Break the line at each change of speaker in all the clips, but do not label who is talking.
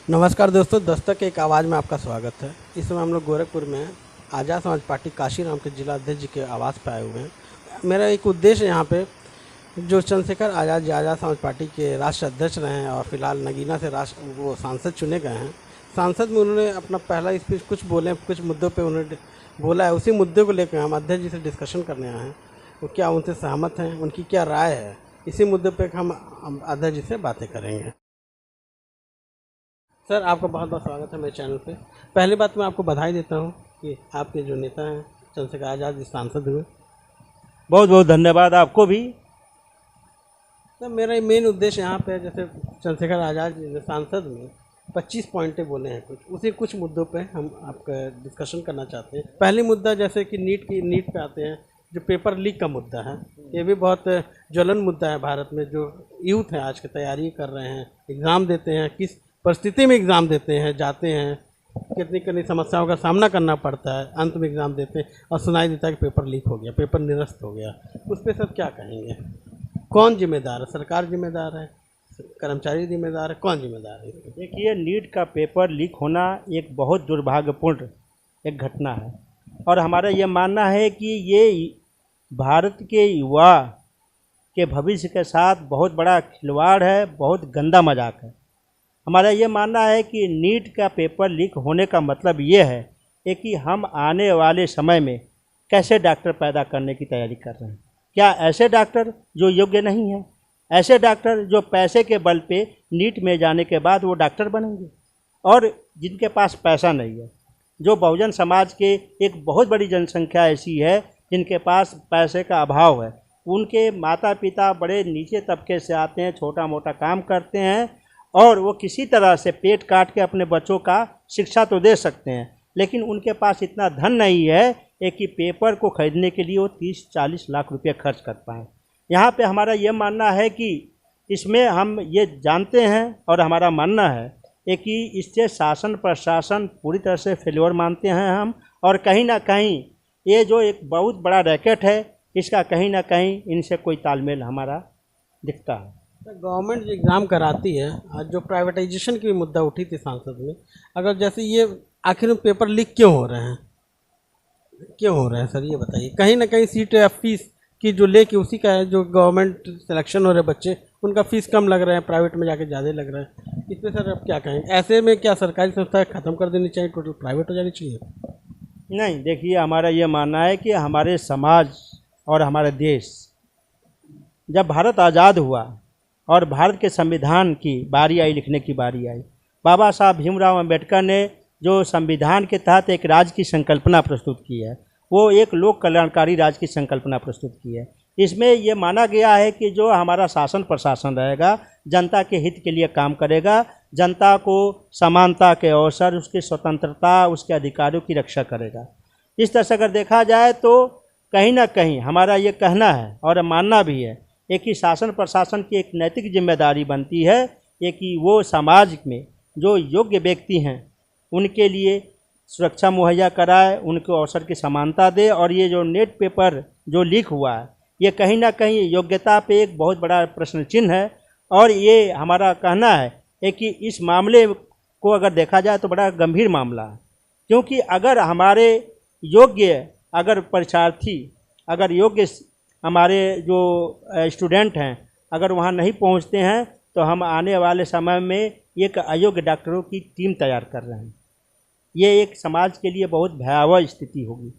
नमस्कार दोस्तों, दस्तक एक आवाज़ में आपका स्वागत है। इस समय हम लोग गोरखपुर में हैं। आज़ाद समाज पार्टी काशीराम के जिला अध्यक्ष जी के आवास पर आए हुए हैं। मेरा एक उद्देश्य यहाँ पे जो चंद्रशेखर आज़ाद जी आज़ाद समाज पार्टी के राष्ट्र अध्यक्ष रहे हैं और फिलहाल नगीना से वो सांसद चुने गए हैं। सांसद में उन्होंने अपना पहला स्पीच कुछ बोले, कुछ मुद्दों पर उन्होंने बोला है। उसी मुद्दे को लेकर हम अध्यक्ष जी से डिस्कशन करने आए हैं। वो क्या उनसे सहमत हैं, उनकी क्या राय है, इसी मुद्दे पर हम अध्यक्ष जी से बातें करेंगे। सर, आपका बहुत बहुत स्वागत है मेरे चैनल पे। पहली बात मैं आपको बधाई देता हूँ कि आपके जो नेता हैं चंद्रशेखर आज़ाद जी सांसद हुए।
बहुत बहुत धन्यवाद आपको भी।
सर, मेरा मेन उद्देश्य यहाँ पे जैसे चंद्रशेखर आज़ाद जी ने सांसद में 25 पॉइंटें बोले हैं, उसी कुछ मुद्दों पे हम आपका डिस्कशन करना चाहते हैं। पहली मुद्दा जैसे कि नीट पे आते हैं, जो पेपर लीक का मुद्दा है। ये भी बहुत ज्वलन मुद्दा है भारत में। जो यूथ है आज की तैयारी कर रहे हैं, एग्ज़ाम देते हैं, किस परिस्थिति में एग्ज़ाम देते हैं, जाते हैं, कितनी समस्याओं का सामना करना पड़ता है, अंत में एग्ज़ाम देते हैं और सुनाई देता है कि पेपर लीक हो गया, पेपर निरस्त हो गया। उस पर सब क्या कहेंगे? कौन जिम्मेदार है? सरकार जिम्मेदार है, कर्मचारी जिम्मेदार है, कौन जिम्मेदार है?
देखिए, नीट का पेपर लीक होना एक बहुत दुर्भाग्यपूर्ण एक घटना है और हमारा ये मानना है कि ये भारत के युवा के भविष्य के साथ बहुत बड़ा खिलवाड़ है, बहुत गंदा मजाक है। हमारा ये मानना है कि नीट का पेपर लीक होने का मतलब ये है कि हम आने वाले समय में कैसे डॉक्टर पैदा करने की तैयारी कर रहे हैं। क्या ऐसे डॉक्टर जो योग्य नहीं हैं, ऐसे डॉक्टर जो पैसे के बल पे नीट में जाने के बाद वो डॉक्टर बनेंगे, और जिनके पास पैसा नहीं है, जो बहुजन समाज के एक बहुत बड़ी जनसंख्या ऐसी है जिनके पास पैसे का अभाव है, उनके माता पिता बड़े नीचे तबके से आते हैं, छोटा मोटा काम करते हैं और वो किसी तरह से पेट काट के अपने बच्चों का शिक्षा तो दे सकते हैं, लेकिन उनके पास इतना धन नहीं है कि पेपर को खरीदने के लिए वो 30-40 लाख रुपए खर्च कर पाएँ। यहाँ पे हमारा ये मानना है कि इसमें हम ये जानते हैं और हमारा मानना है कि इससे शासन प्रशासन पूरी तरह से फेल्योर मानते हैं हम, और कहीं ना कहीं ये जो एक बहुत बड़ा रैकेट है, इसका कहीं ना कहीं इनसे कोई तालमेल हमारा दिखता है।
गवर्नमेंट जो एग्ज़ाम कराती है, आज जो प्राइवेटाइजेशन की मुद्दा उठी थी सांसद में, अगर जैसे ये आखिर में पेपर लीक क्यों हो रहे हैं, क्यों हो रहे हैं सर, ये बताइए। कहीं ना कहीं सीट या फीस की जो लेके उसी का है, जो गवर्नमेंट सिलेक्शन हो रहे बच्चे उनका फीस कम लग रहे हैं, प्राइवेट में जाके ज़्यादा लग रहे हैं। इस पर सर अब क्या कहेंगे? ऐसे में क्या सरकारी संस्था ख़त्म कर देनी चाहिए, टोटल प्राइवेट हो जानी चाहिए?
नहीं, देखिए, हमारा ये मानना है कि हमारे समाज और हमारे देश, जब भारत आज़ाद हुआ और भारत के संविधान की बारी आई, लिखने की बारी आई, बाबा साहब भीमराव अंबेडकर ने जो संविधान के तहत एक राज्य की संकल्पना प्रस्तुत की है, वो एक लोक कल्याणकारी राज्य की संकल्पना प्रस्तुत की है। इसमें ये माना गया है कि जो हमारा शासन प्रशासन रहेगा, जनता के हित के लिए काम करेगा, जनता को समानता के अवसर, उसकी स्वतंत्रता, उसके अधिकारों की रक्षा करेगा। इस तरह से अगर देखा जाए तो कहीं ना कहीं हमारा ये कहना है और मानना भी है कि शासन प्रशासन की एक नैतिक जिम्मेदारी बनती है कि वो समाज में जो योग्य व्यक्ति हैं उनके लिए सुरक्षा मुहैया कराए, उनको अवसर की समानता दे। और ये जो नेट पेपर जो लीक हुआ है, ये कहीं ना कहीं योग्यता पे एक बहुत बड़ा प्रश्न चिन्ह है, और ये हमारा कहना है कि इस मामले को अगर देखा जाए तो बड़ा गंभीर मामला है। क्योंकि अगर हमारे योग्य अगर परीक्षार्थी, अगर योग्य हमारे जो स्टूडेंट हैं अगर वहाँ नहीं पहुँचते हैं, तो हम आने वाले समय में एक अयोग्य डॉक्टरों की टीम तैयार कर रहे हैं। ये एक समाज के लिए बहुत भयावह स्थिति होगी,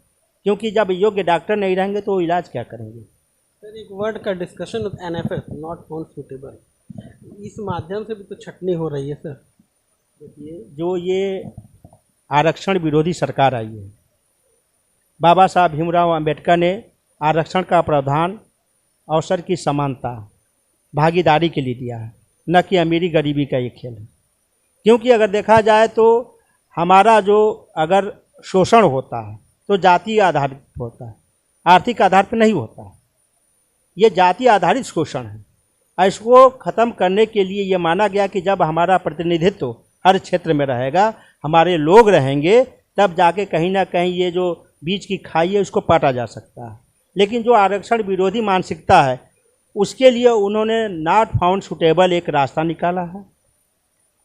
क्योंकि जब योग्य डॉक्टर नहीं रहेंगे तो वो इलाज क्या करेंगे।
सर, एक वर्ड का discussion NFS, not found suitable, इस माध्यम से भी तो छटनी हो रही है सर।
देखिए, जो ये आरक्षण विरोधी सरकार आई है, बाबा साहब भीमराव अंबेडकर ने आरक्षण का प्रावधान अवसर की समानता, भागीदारी के लिए दिया है, न कि अमीरी गरीबी का ये खेल है। क्योंकि अगर देखा जाए तो हमारा जो अगर शोषण होता है तो जाति आधारित होता है, आर्थिक आधार पर नहीं होता है। ये जाति आधारित शोषण है। इसको ख़त्म करने के लिए ये माना गया कि जब हमारा प्रतिनिधित्व हर क्षेत्र में रहेगा, हमारे लोग रहेंगे, तब जाके कहीं ना कहीं ये जो बीच की खाई है उसको पाटा जा सकता है। लेकिन जो आरक्षण विरोधी मानसिकता है, उसके लिए उन्होंने नॉट फाउंड सूटेबल एक रास्ता निकाला है।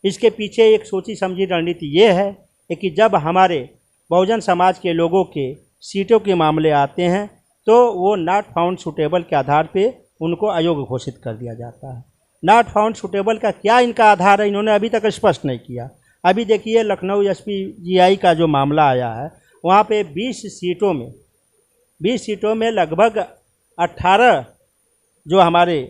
इसके पीछे एक सोची समझी रणनीति ये है कि जब हमारे बहुजन समाज के लोगों के सीटों के मामले आते हैं तो वो नॉट फाउंड सूटेबल के आधार पे उनको अयोग्य घोषित कर दिया जाता है। नॉट फाउंड सूटेबल का क्या इनका आधार है, इन्होंने अभी तक स्पष्ट नहीं किया। अभी देखिए लखनऊ SPGI का जो मामला आया है, वहाँ पे 20 सीटों में लगभग 18 जो हमारे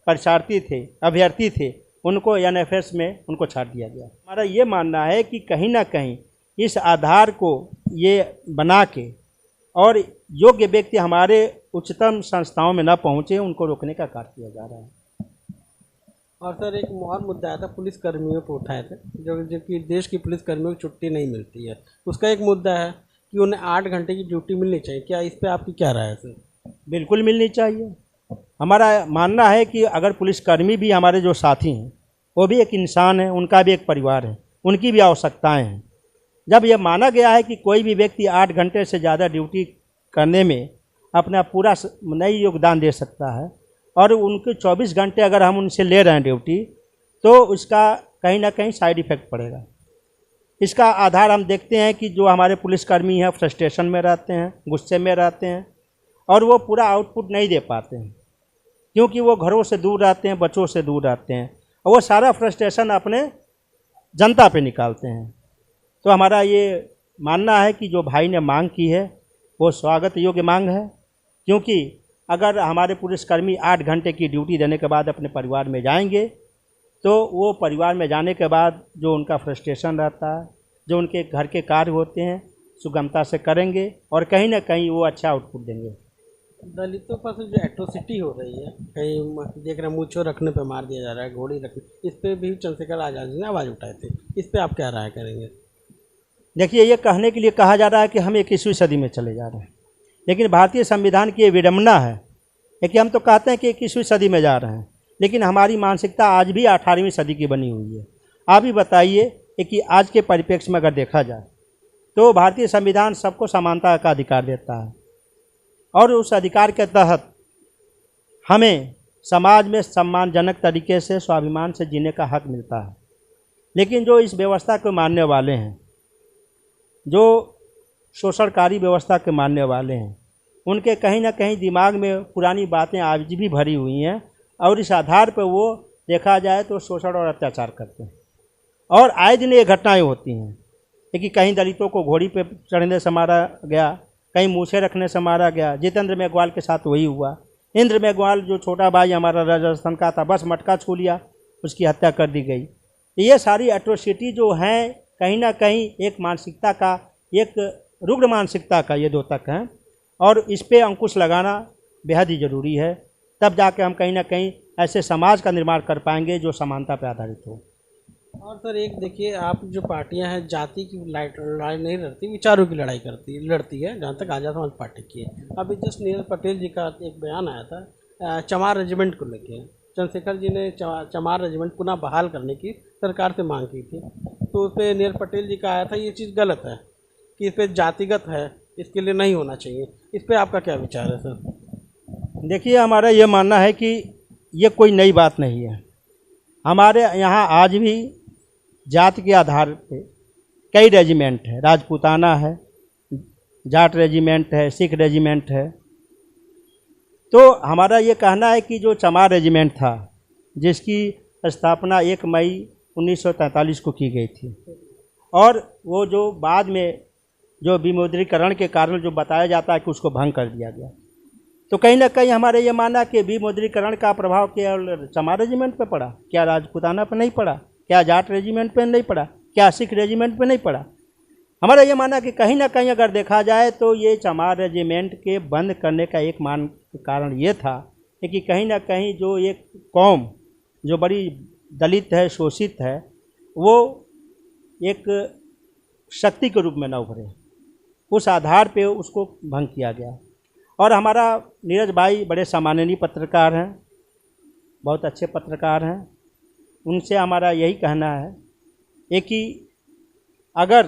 परीक्षार्थी थे, अभ्यर्थी थे, उनको NFS में उनको छाट दिया गया। हमारा ये मानना है कि कहीं ना कहीं इस आधार को ये बना के और योग्य व्यक्ति हमारे उच्चतम संस्थाओं में न पहुँचे, उनको रोकने का कार्य किया जा रहा है।
और सर एक और मुद्दा आया था, पुलिस कर्मियों को उठाए थे, जो कि देश की पुलिस कर्मियों को छुट्टी नहीं मिलती है। उसका एक मुद्दा है कि उन्हें 8 घंटे की ड्यूटी मिलनी चाहिए। क्या इस पे आपकी क्या राय है सर?
बिल्कुल मिलनी चाहिए। हमारा मानना है कि अगर पुलिसकर्मी भी हमारे जो साथी हैं, वो भी एक इंसान है, उनका भी एक परिवार है, उनकी भी आवश्यकताएं हैं। जब यह माना गया है कि कोई भी व्यक्ति 8 घंटे से ज़्यादा ड्यूटी करने में अपना पूरा नहीं योगदान दे सकता है और उनके 24 घंटे अगर हम उनसे ले रहे हैं ड्यूटी, तो उसका कहीं ना कहीं साइड इफ़ेक्ट पड़ेगा। इसका आधार हम देखते हैं कि जो हमारे पुलिसकर्मी हैं फ्रस्ट्रेशन में रहते हैं, गुस्से में रहते हैं और वो पूरा आउटपुट नहीं दे पाते हैं, क्योंकि वो घरों से दूर रहते हैं, बच्चों से दूर रहते हैं और वो सारा फ्रस्ट्रेशन अपने जनता पे निकालते हैं। तो हमारा ये मानना है कि जो भाई ने मांग की है वो स्वागत योग्य मांग है, क्योंकि अगर हमारे पुलिसकर्मी 8 घंटे की ड्यूटी देने के बाद अपने परिवार में जाएंगे तो वो परिवार में जाने के बाद जो उनका फ्रस्ट्रेशन रहता है, जो उनके घर के कार्य होते हैं, सुगमता से करेंगे और कहीं ना कहीं वो अच्छा आउटपुट देंगे।
दलितों पर जो एट्रोसिटी हो रही है, कहीं देख रहे मूंछों रखने पे मार दिया जा रहा है, घोड़ी रखने, इस पे भी चंद्रशेखर आज़ाद जी ने आवाज़ उठाए थे। इस पे आप क्या राय करेंगे?
देखिए, ये कहने के लिए कहा जा रहा है कि हम 21वीं सदी में चले जा रहे हैं, लेकिन भारतीय संविधान की ये विडंबना है कि हम तो कहते हैं कि 21वीं सदी में जा रहे हैं, लेकिन हमारी मानसिकता आज भी 18वीं सदी की बनी हुई है। आप ही बताइए कि आज के परिप्रेक्ष्य में अगर देखा जाए तो भारतीय संविधान सबको समानता का अधिकार देता है और उस अधिकार के तहत हमें समाज में सम्मानजनक तरीके से स्वाभिमान से जीने का हक मिलता है। लेकिन जो इस व्यवस्था को मानने वाले हैं, जो शोषणकारी व्यवस्था के मानने वाले हैं, उनके कहीं ना कहीं दिमाग में पुरानी बातें आज भी भरी हुई हैं और इस आधार पर वो देखा जाए तो शोषण और अत्याचार करते हैं। और आए दिन ये घटनाएं होती हैं कि कहीं दलितों को घोड़ी पे चढ़ने से मारा गया, कहीं मूछें रखने से मारा गया। जितेंद्र मेघवाल के साथ वही हुआ। इंद्र मेघवाल जो छोटा भाई हमारा राजस्थान का था, बस मटका छू लिया, उसकी हत्या कर दी गई। ये सारी एट्रोसिटी जो हैं कहीं ना कहीं एक मानसिकता का, एक रुग्ण मानसिकता का ये द्योतक हैं और इस पे अंकुश लगाना बेहद ही ज़रूरी है। तब जाके हम कहीं ना कहीं ऐसे समाज का निर्माण कर पाएंगे जो समानता पर आधारित हो।
और सर एक देखिए, आप जो पार्टियां हैं जाति की लड़ाई नहीं लड़ती, विचारों की लड़ाई लड़ती है, जहाँ तक आज़ाद समाज पार्टी की है। अभी जस्ट नीरज पटेल जी का एक बयान आया था चमार रेजिमेंट को लेके। चंद्रशेखर जी ने चमार रेजिमेंट पुनः बहाल करने की सरकार से मांग की थी, तो उस पर नीरज पटेल जी का आया था ये चीज़ गलत है, कि इस पर जातिगत है, इसके लिए नहीं होना चाहिए। इस पर आपका क्या विचार है सर?
देखिए, हमारा ये मानना है कि ये कोई नई बात नहीं है। हमारे यहाँ आज भी जाति के आधार पे कई रेजिमेंट है, राजपूताना है, जाट रेजिमेंट है, सिख रेजिमेंट है। तो हमारा ये कहना है कि जो चमार रेजिमेंट था, जिसकी स्थापना 1 मई 1943 को की गई थी और वो जो बाद में जो विमुद्रीकरण के कारण जो बताया जाता है कि उसको भंग कर दिया गया, तो कहीं ना कहीं हमारे ये माना कि विमुद्रीकरण का प्रभाव केवल चमार रेजिमेंट पे पड़ा, क्या राजपूताना पे नहीं पड़ा, क्या जाट रेजिमेंट पे नहीं पड़ा, क्या सिख रेजिमेंट पे नहीं पड़ा। हमारा ये माना कि कहीं ना कहीं अगर देखा जाए तो ये चमार रेजिमेंट के बंद करने का एक कारण ये था कि कहीं ना कहीं जो एक कौम जो बड़ी दलित है, शोषित है, वो एक शक्ति के रूप में न उभरे, उस आधार पे उसको भंग किया गया। और हमारा नीरज भाई बड़े सम्माननीय पत्रकार हैं, बहुत अच्छे पत्रकार हैं। उनसे हमारा यही कहना है कि अगर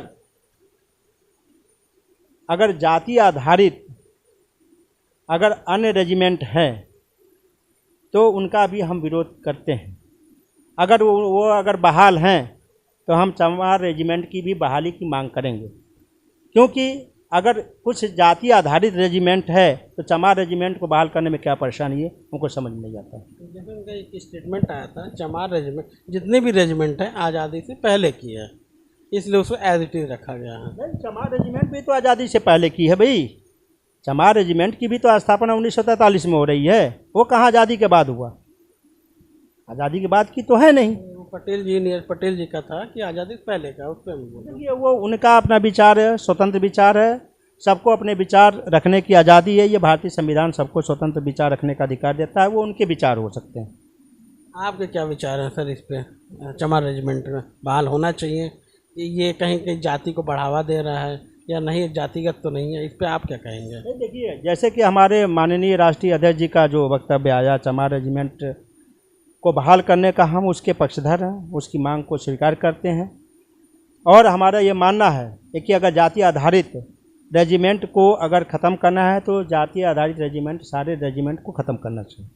जाति आधारित अगर अन्य रेजिमेंट है तो उनका भी हम विरोध करते हैं। अगर वो अगर बहाल हैं तो हम चमार रेजिमेंट की भी बहाली की मांग करेंगे, क्योंकि अगर कुछ जाति आधारित रेजिमेंट है तो चमार रेजिमेंट को बहाल करने में क्या परेशानी है, उनको समझ नहीं आता।
जैसे उनका एक स्टेटमेंट आया था, चमार रेजिमेंट जितने भी रेजिमेंट हैं आज़ादी से पहले की है, इसलिए उसको एज इट इज़ रखा गया है।
नहीं, चमार रेजिमेंट भी तो आज़ादी से पहले की है भाई। चमार रेजिमेंट की भी तो स्थापना 1943 में हो रही है, वो कहाँ आज़ादी के बाद हुआ? आज़ादी के बाद की तो है नहीं।
वो पटेल जी, नीरज पटेल जी का था कि आज़ादी से पहले का, उस पर हम बोल रहे हैं।
देखिए, वो उनका अपना विचार है, स्वतंत्र विचार है, सबको अपने विचार रखने की आज़ादी है। ये भारतीय संविधान सबको स्वतंत्र विचार रखने का अधिकार देता है, वो उनके विचार हो सकते हैं।
आपके क्या विचार हैं सर इस पे? चमार रेजिमेंट में बहाल होना चाहिए, ये कहीं कहीं जाति को बढ़ावा दे रहा है या नहीं, जातिगत तो नहीं है, इस पे आप क्या कहेंगे?
नहीं, देखिए, जैसे कि हमारे माननीय राष्ट्रीय अध्यक्ष जी का जो वक्तव्य आया, चमार रेजिमेंट को बहाल करने का, हम उसके पक्षधर हैं, उसकी मांग को स्वीकार करते हैं। और हमारा ये मानना है कि अगर जाति आधारित रेजिमेंट को अगर ख़त्म करना है तो जाति आधारित रेजिमेंट, सारे रेजिमेंट को ख़त्म करना चाहिए,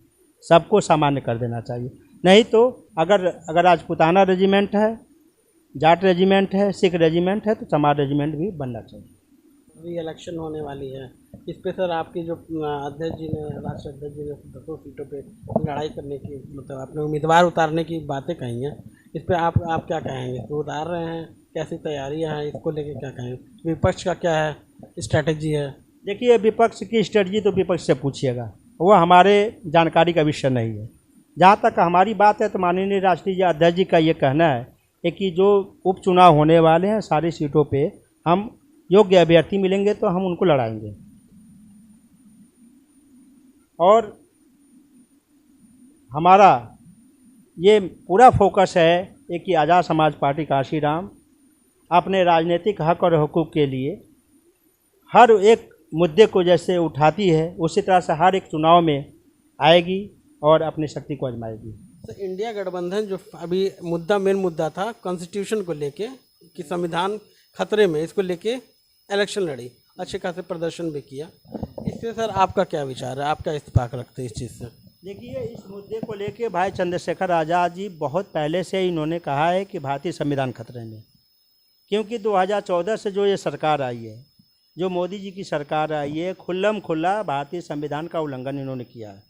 सबको सामान्य कर देना चाहिए। नहीं तो अगर राजपूताना रेजिमेंट है, जाट रेजिमेंट है, सिख रेजिमेंट है, तो चमार रेजिमेंट भी बनना चाहिए।
अभी इलेक्शन होने वाली है, इस पे सर आपकी जो अध्यक्ष जी ने, राष्ट्रीय अध्यक्ष जी ने 10 सीटों पे लड़ाई करने की, मतलब अपने उम्मीदवार उतारने की बातें कही हैं, इस पे आप क्या कहेंगे? इसको उतार रहे हैं, कैसी तैयारियां हैं, इसको लेके क्या कहेंगे? विपक्ष का क्या है स्ट्रैटेजी है?
देखिए, विपक्ष की स्ट्रेटजी तो विपक्ष से पूछिएगा, वो हमारे जानकारी का विषय नहीं है। जहाँ तक हमारी बात है तो माननीय राष्ट्रीय अध्यक्ष जी का ये कहना है कि जो उपचुनाव होने वाले हैं सारी सीटों पे हम योग्य अभ्यर्थी मिलेंगे तो हम उनको लड़ाएंगे। और हमारा ये पूरा फोकस है कि आज़ाद समाज पार्टी काशीराम अपने राजनीतिक हक और हुकूक के लिए हर एक मुद्दे को जैसे उठाती है, उसी तरह से हर एक चुनाव में आएगी और अपनी शक्ति को आजमाएगी।
तो इंडिया गठबंधन जो अभी मेन मुद्दा था कॉन्स्टिट्यूशन को लेके कि संविधान खतरे में, इसको लेके इलेक्शन लड़ी, अच्छे खासे प्रदर्शन भी किया, इससे सर आपका क्या विचार है? आप क्या इत्तेफाक रखते हैं इस चीज़ से?
देखिए, इस मुद्दे को लेके भाई चंद्रशेखर आज़ाद जी बहुत पहले से ही इन्होंने कहा है कि भारतीय संविधान खतरे में, क्योंकि 2014 से जो ये सरकार आई है, जो मोदी जी की सरकार आई है, खुल्लम खुल्ला भारतीय संविधान का उल्लंघन इन्होंने किया है।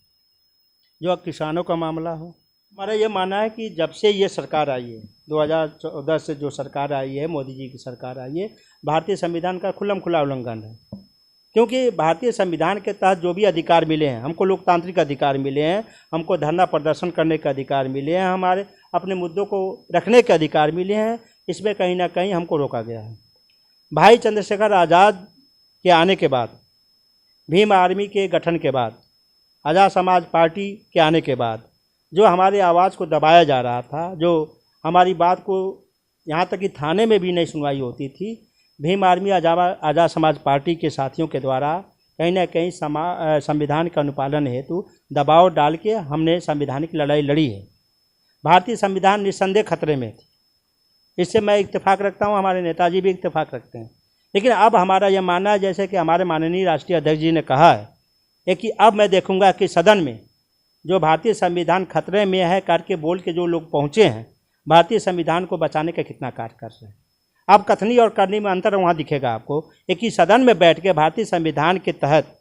जो किसानों का मामला हो, हमारा ये मानना है कि जब से ये सरकार आई है, 2014 से जो सरकार आई है, मोदी जी की सरकार आई है, भारतीय संविधान का खुल्लम खुल्ला उल्लंघन है। क्योंकि भारतीय संविधान के तहत जो भी अधिकार मिले हैं, हमको लोकतांत्रिक अधिकार मिले हैं, हमको धरना प्रदर्शन करने के अधिकार मिले हैं, हमारे अपने मुद्दों को रखने के अधिकार मिले हैं, इसमें कहीं ना कहीं हमको रोका गया है। भाई चंद्रशेखर आज़ाद के आने के बाद, भीम आर्मी के गठन के बाद, आज़ाद समाज पार्टी के आने के बाद जो हमारी आवाज़ को दबाया जा रहा था, जो हमारी बात को यहाँ तक कि थाने में भी नहीं सुनवाई होती थी, भीम आर्मी आज़ाद समाज पार्टी के साथियों के द्वारा कहीं ना कहीं संविधान के अनुपालन हेतु दबाव डाल के हमने संवैधानिक लड़ाई लड़ी है। भारतीय संविधान निस्संदेह खतरे में थी, इससे मैं इत्तेफाक रखता हूँ, हमारे नेताजी भी इत्तेफाक रखते हैं। लेकिन अब हमारा यह मानना है, जैसे कि हमारे माननीय राष्ट्रीय अध्यक्ष जी ने कहा है कि अब मैं देखूंगा कि सदन में जो भारतीय संविधान खतरे में है करके बोल के जो लोग पहुँचे हैं, भारतीय संविधान को बचाने का कितना कार्य कर रहे हैं। अब कथनी और करनी में अंतर वहाँ दिखेगा आपको, एक ही सदन में बैठ के भारतीय संविधान के तहत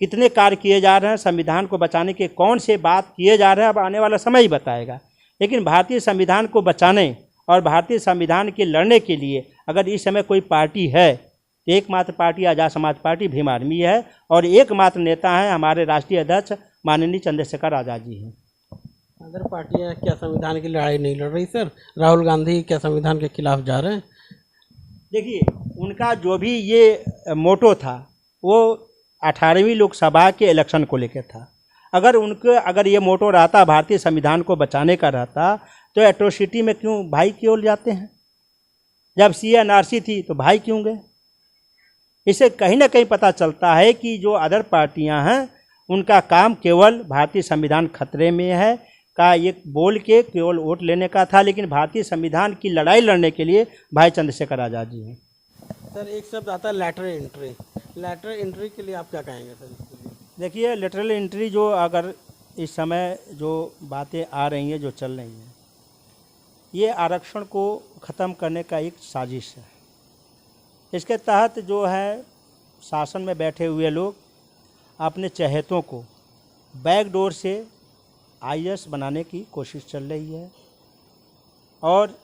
कितने कार्य किए जा रहे हैं, संविधान को बचाने के कौन से बात किए जा रहे हैं, अब आने वाला समय ही बताएगा। लेकिन भारतीय संविधान को बचाने और भारतीय संविधान के लड़ने के लिए अगर इस समय कोई पार्टी है तो एकमात्र पार्टी आज़ाद समाज पार्टी भीम आर्मी है, और एकमात्र नेता हैं हमारे राष्ट्रीय अध्यक्ष माननीय चंद्रशेखर आज़ाद जी हैं।
अदर पार्टियां क्या संविधान की लड़ाई नहीं लड़ रही सर? राहुल गांधी क्या संविधान के खिलाफ जा रहे हैं?
देखिए, उनका जो भी ये मोटो था वो 18वीं लोकसभा के इलेक्शन को लेकर था। अगर ये मोटो रहता भारतीय संविधान को बचाने का रहता तो एट्रोसिटी में भाई क्यों जाते हैं? जब CNRC थी तो भाई क्यों गए? इससे कहीं ना कहीं पता चलता है कि जो अदर पार्टियां हैं उनका काम केवल भारतीय संविधान खतरे में है का ये बोल के केवल वोट लेने का था, लेकिन भारतीय संविधान की लड़ाई लड़ने के लिए भाई चंद्रशेखर आज़ाद जी हैं।
सर एक शब्द आता है लेटरल एंट्री, लेटरल एंट्री के लिए आप क्या कहेंगे सर? इसके लिए
देखिए, लेटरल एंट्री जो अगर इस समय जो बातें आ रही हैं, जो चल रही हैं, ये आरक्षण को ख़त्म करने का एक साजिश है। इसके तहत जो है शासन में बैठे हुए लोग अपने चहेतों को बैकडोर से आईएएस बनाने की कोशिश चल रही है और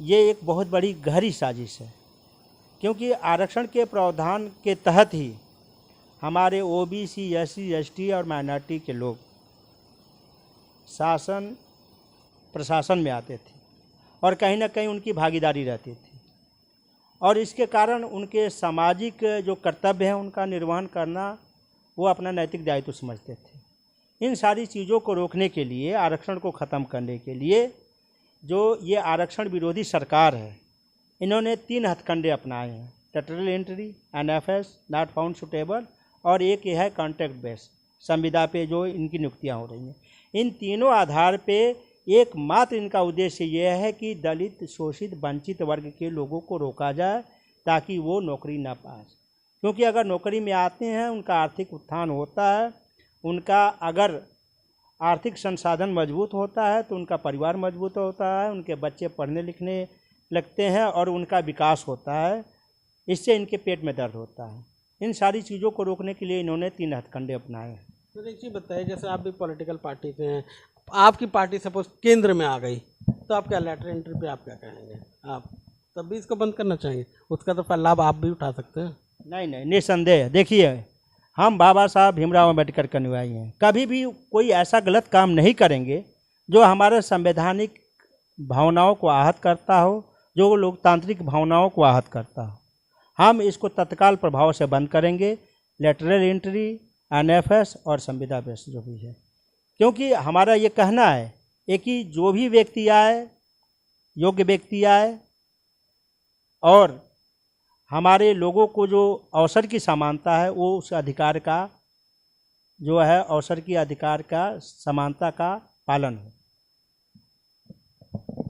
ये एक बहुत बड़ी गहरी साजिश है, क्योंकि आरक्षण के प्रावधान के तहत ही हमारे ओबीसी, एससी, एसटी और माइनॉरिटी के लोग शासन प्रशासन में आते थे और कहीं ना कहीं उनकी भागीदारी रहती थी और इसके कारण उनके सामाजिक जो कर्तव्य हैं उनका निर्वहन करना वो अपना नैतिक दायित्व समझते थे। इन सारी चीज़ों को रोकने के लिए, आरक्षण को ख़त्म करने के लिए जो ये आरक्षण विरोधी सरकार है, इन्होंने 3 हथकंडे अपनाए हैं: lateral entry, NFS, not found suitable, और एक ये है कॉन्ट्रैक्ट बेस, संविदा पे जो इनकी नियुक्तियाँ हो रही हैं। इन तीनों आधार पे एकमात्र इनका उद्देश्य ये है कि दलित, शोषित, वंचित वर्ग के लोगों को रोका जाए ताकि वो नौकरी ना पाए, क्योंकि अगर नौकरी में आते हैं उनका आर्थिक उत्थान होता है, उनका अगर आर्थिक संसाधन मजबूत होता है तो उनका परिवार मजबूत होता है, उनके बच्चे पढ़ने लिखने लगते हैं और उनका विकास होता है, इससे इनके पेट में दर्द होता है। इन सारी चीज़ों को रोकने के लिए इन्होंने 3 हथकंडे अपनाए हैं।
तो एक चीज़ बताइए, जैसे आप भी पॉलिटिकल पार्टी से हैं, आपकी पार्टी सपोज केंद्र में आ गई तो आप क्या लेटर एंट्री पे आप क्या कहेंगे? आप तब भी इसको बंद करना चाहिए, उसका तो लाभ आप भी उठा सकते हैं।
नहीं, निस्संदेह। देखिए, हम बाबा साहब भीमराव अम्बेडकर के अनुयायी हैं, कभी भी कोई ऐसा गलत काम नहीं करेंगे जो हमारे संवैधानिक भावनाओं को आहत करता हो, जो लोकतांत्रिक भावनाओं को आहत करता हो। हम इसको तत्काल प्रभाव से बंद करेंगे, लेटरल एंट्री, एनएफएस और संविदा बेस जो भी है, क्योंकि हमारा ये कहना है कि जो भी व्यक्ति आए, योग्य व्यक्ति आए और हमारे लोगों को जो अवसर की समानता है वो उस अधिकार का जो है अवसर की अधिकार का समानता का पालन हो।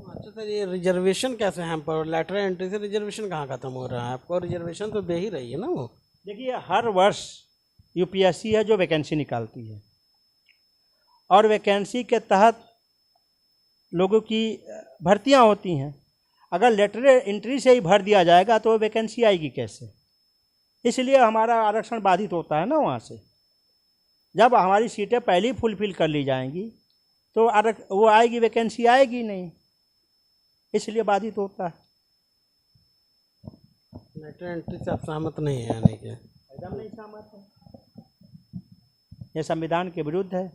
अच्छा सर, ये रिजर्वेशन कैसे है पर लेटर एंट्री से रिजर्वेशन कहाँ खत्म हो रहा है? आपको रिजर्वेशन तो दे ही रही है ना वो।
देखिए, हर वर्ष यूपीएससी है जो वैकेंसी निकालती है और वैकेंसी के तहत लोगों की भर्तियां होती हैं। अगर लेटर एंट्री से ही भर दिया जाएगा तो वैकेंसी आएगी कैसे? इसलिए हमारा आरक्षण बाधित होता है ना वहाँ से। जब हमारी सीटें पहले ही फुलफिल कर ली जाएंगी तो वो आएगी, वैकेंसी आएगी नहीं, इसलिए बाधित होता है।
लेटर एंट्री से आप सहमत नहीं है? यानी कि
एकदम नहीं सहमत है, ये संविधान के विरुद्ध है।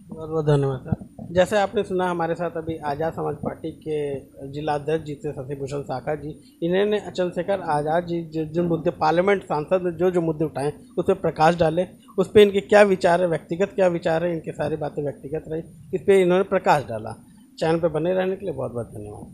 बहुत बहुत धन्यवाद सर। जैसे आपने सुना, हमारे साथ अभी आज़ाद समाज पार्टी के जिला अध्यक्ष जी थे शशिभूषण साखा जी। इन्होंने चंद्रशेखर आज़ाद जी जो मुद्दे पार्लियामेंट सांसद ने जो मुद्दे उठाए उस पर प्रकाश डाले, उस पर इनके क्या विचार है, व्यक्तिगत क्या विचार है, इनकी सारी बातें व्यक्तिगत रही, इस पर इन्होंने प्रकाश डाला। चैनल पर बने रहने के लिए बहुत बहुत धन्यवाद।